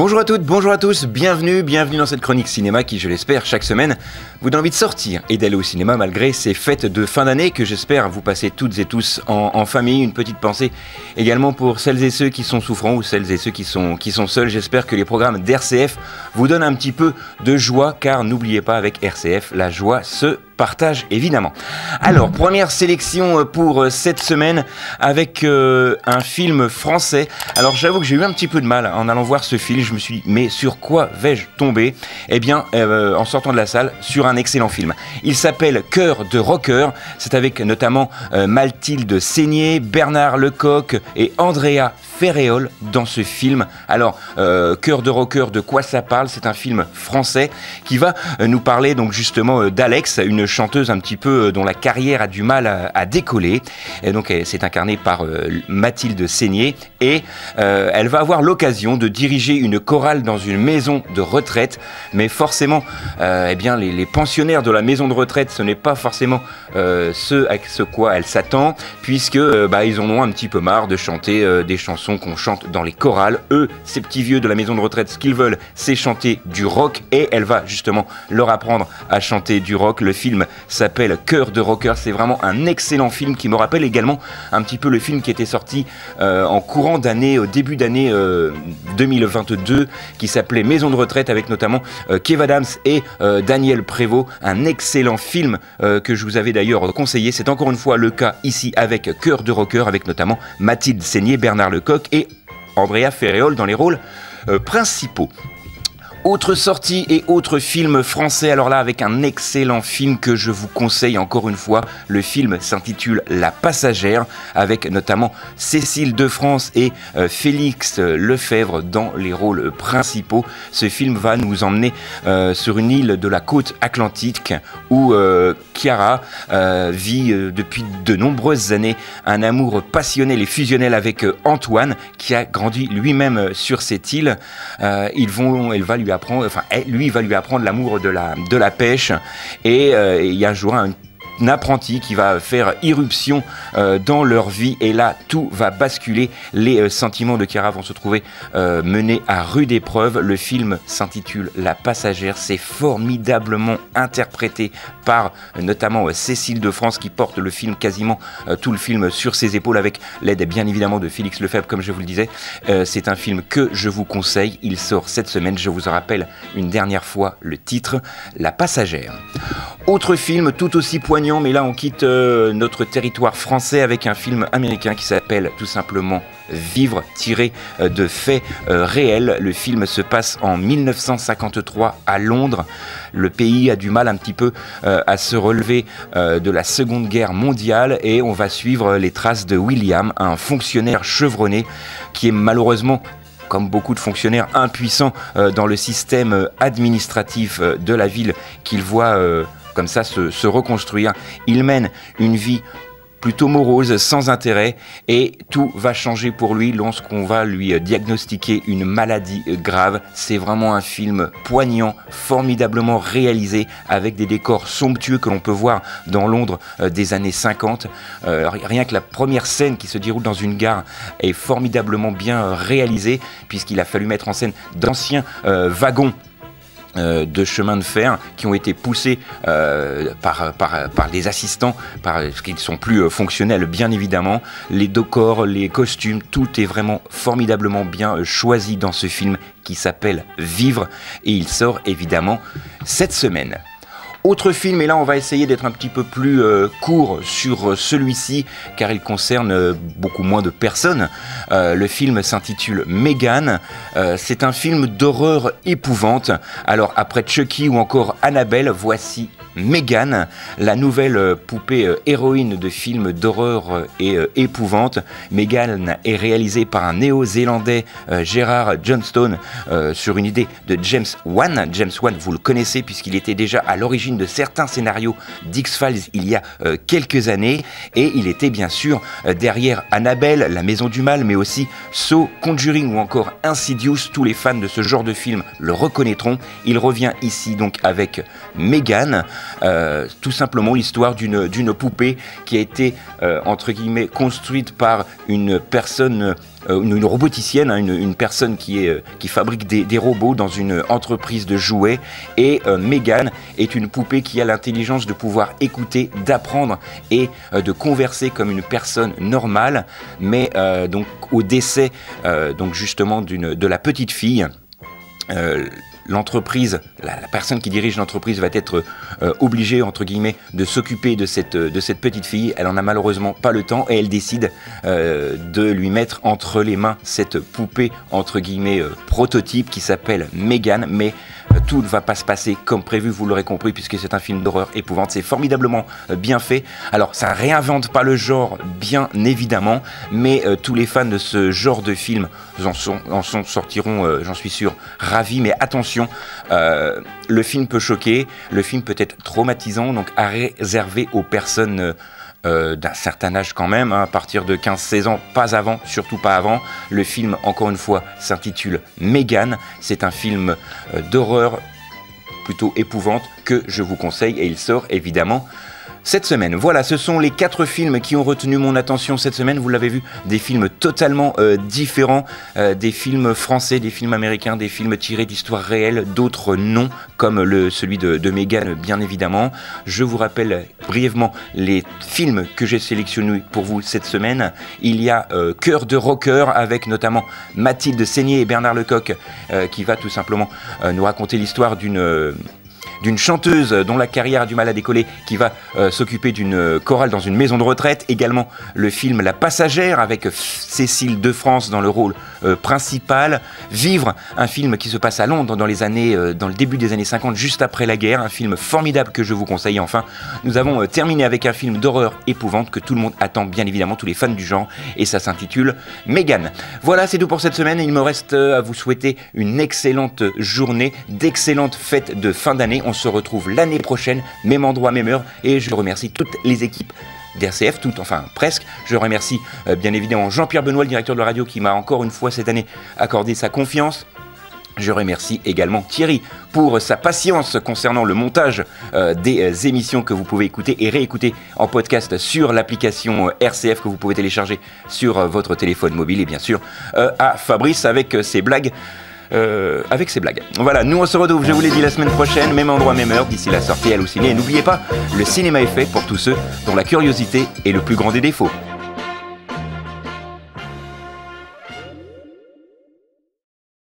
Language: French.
Bonjour à toutes, bonjour à tous, bienvenue dans cette chronique cinéma qui, je l'espère, chaque semaine vous donne envie de sortir et d'aller au cinéma malgré ces fêtes de fin d'année que j'espère vous passez toutes et tous en famille. Une petite pensée également pour celles et ceux qui sont souffrants ou celles et ceux qui sont seuls. J'espère que les programmes d'RCF vous donnent un petit peu de joie, car n'oubliez pas, avec RCF, la joie se partage évidemment. Alors, première sélection pour cette semaine avec un film français. Alors j'avoue que j'ai eu un petit peu de mal en allant voir ce film. Je me suis dit, mais sur quoi vais-je tomber? Eh bien, en sortant de la salle, sur un excellent film. Il s'appelle Cœur de rocker. C'est avec notamment Mathilde Seigné, Bernard Lecoq et Andrea Ferréol dans ce film. Alors, Cœur de rocker, de quoi ça parle? C'est un film français qui va nous parler donc justement d'Alex, une chanteuse un petit peu dont la carrière a du mal à décoller. Et donc c'est incarné par Mathilde Seigné et elle va avoir l'occasion de diriger une chorale dans une maison de retraite. Mais forcément, eh bien les pensionnaires de la maison de retraite, ce n'est pas forcément ce à ce quoi elle s'attend, puisque ils en ont un petit peu marre de chanter des chansons qu'on chante dans les chorales. Eux, ces petits vieux de la maison de retraite, ce qu'ils veulent, c'est chanter du rock, et elle va justement leur apprendre à chanter du rock. Le film s'appelle Cœur de rocker. C'est vraiment un excellent film qui me rappelle également un petit peu le film qui était sorti en courant d'année, au début d'année 2022, qui s'appelait Maison de retraite, avec notamment Kev Adams et Daniel Prévost. Un excellent film que je vous avais d'ailleurs conseillé. C'est encore une fois le cas ici avec Cœur de rocker, avec notamment Mathilde Seigné, Bernard Lecoq et Andrea Ferréol dans les rôles principaux. Autre sortie et autre film français, alors là avec un excellent film que je vous conseille encore une fois. Le film s'intitule La Passagère, avec notamment Cécile de France et Félix Lefebvre dans les rôles principaux. Ce film va nous emmener sur une île de la côte atlantique où Chiara vit depuis de nombreuses années un amour passionnel et fusionnel avec Antoine, qui a grandi lui-même sur cette île. Elle va lui apprendre, lui va lui apprendre l'amour de la pêche, et il y a un jour un apprenti qui va faire irruption dans leur vie, et là tout va basculer. Les sentiments de Chiara vont se trouver menés à rude épreuve. Le film s'intitule La Passagère. C'est formidablement interprété par notamment Cécile de France, qui porte le film, quasiment tout le film sur ses épaules, avec l'aide bien évidemment de Félix Lefebvre, comme je vous le disais. C'est un film que je vous conseille. Il sort cette semaine. Je vous en rappelle une dernière fois le titre, La Passagère. Autre film tout aussi poignant, mais là on quitte notre territoire français avec un film américain qui s'appelle tout simplement Vivre, tiré de faits réels. Le film se passe en 1953 à Londres. Le pays a du mal un petit peu à se relever de la Seconde Guerre mondiale, et on va suivre les traces de William, un fonctionnaire chevronné qui est malheureusement, comme beaucoup de fonctionnaires, impuissants dans le système administratif de la ville qu'il voit comme ça se reconstruire. Il mène une vie plutôt morose, sans intérêt, et tout va changer pour lui lorsqu'on va lui diagnostiquer une maladie grave. C'est vraiment un film poignant, formidablement réalisé, avec des décors somptueux que l'on peut voir dans Londres des années 50. Rien que la première scène qui se déroule dans une gare est formidablement bien réalisée, puisqu'il a fallu mettre en scène d'anciens wagons de chemin de fer qui ont été poussés par des assistants, parce qu'ils sont plus fonctionnels bien évidemment. Les décors, les costumes, tout est vraiment formidablement bien choisi dans ce film qui s'appelle Vivre, et il sort évidemment cette semaine. Autre film, et là on va essayer d'être un petit peu plus court sur celui-ci, car il concerne beaucoup moins de personnes. Le film s'intitule Megan. C'est un film d'horreur épouvante. Alors après Chucky ou encore Annabelle, voici Megan, la nouvelle poupée héroïne de films d'horreur et épouvante. Megan est réalisée par un néo-zélandais, Gerard Johnstone, sur une idée de James Wan. James Wan, vous le connaissez puisqu'il était déjà à l'origine de certains scénarios d'X-Files il y a quelques années, et il était bien sûr derrière Annabelle, La Maison du Mal, mais aussi Saw, Conjuring ou encore Insidious. Tous les fans de ce genre de film le reconnaîtront. Il revient ici donc avec Megan. Tout simplement l'histoire d'une poupée qui a été entre guillemets construite par une personne une roboticienne, hein, une personne qui fabrique des robots dans une entreprise de jouets. Et Megan est une poupée qui a l'intelligence de pouvoir écouter, d'apprendre et de converser comme une personne normale. Mais donc au décès donc justement de la petite fille, l'entreprise, la personne qui dirige l'entreprise va être obligée, entre guillemets, de s'occuper de cette petite fille. Elle en a malheureusement pas le temps et elle décide de lui mettre entre les mains cette poupée, entre guillemets, prototype qui s'appelle Megan. Mais tout ne va pas se passer comme prévu, vous l'aurez compris, puisque c'est un film d'horreur épouvante. C'est formidablement bien fait. Alors, ça réinvente pas le genre, bien évidemment, mais tous les fans de ce genre de film sortiront, j'en suis sûr, ravis. Mais attention, le film peut choquer, le film peut être traumatisant, donc à réserver aux personnes d'un certain âge quand même, hein, à partir de 15-16 ans, pas avant, surtout pas avant. Le film, encore une fois, s'intitule Megan. C'est un film d'horreur plutôt épouvante que je vous conseille et il sort évidemment cette semaine. Voilà, ce sont les 4 films qui ont retenu mon attention cette semaine. Vous l'avez vu, des films totalement différents, des films français, des films américains, des films tirés d'histoires réelles, d'autres non, comme celui de Megan, bien évidemment. Je vous rappelle brièvement les films que j'ai sélectionnés pour vous cette semaine. Il y a Cœur de rocker, avec notamment Mathilde Seigné et Bernard Lecoq, qui va tout simplement nous raconter l'histoire d'une chanteuse dont la carrière a du mal à décoller, qui va s'occuper d'une chorale dans une maison de retraite. Également le film La Passagère, avec Cécile de France dans le rôle principal. Vivre, un film qui se passe à Londres dans le début des années 50, juste après la guerre. Un film formidable que je vous conseille. Enfin, nous avons terminé avec un film d'horreur épouvante que tout le monde attend, bien évidemment, tous les fans du genre, et ça s'intitule Megan. Voilà, c'est tout pour cette semaine. Il me reste à vous souhaiter une excellente journée, d'excellentes fêtes de fin d'année. On se retrouve l'année prochaine, même endroit, même heure, et je remercie toutes les équipes d'RCF, toutes, enfin presque. Je remercie bien évidemment Jean-Pierre Benoît, le directeur de la radio, qui m'a encore une fois cette année accordé sa confiance. Je remercie également Thierry pour sa patience concernant le montage des émissions que vous pouvez écouter et réécouter en podcast sur l'application RCF que vous pouvez télécharger sur votre téléphone mobile, et bien sûr à Fabrice avec ses blagues. Voilà, nous on se retrouve, je vous l'ai dit, la semaine prochaine, même endroit, même heure, d'ici la sortie Allociné. Et n'oubliez pas, le cinéma est fait pour tous ceux dont la curiosité est le plus grand des défauts.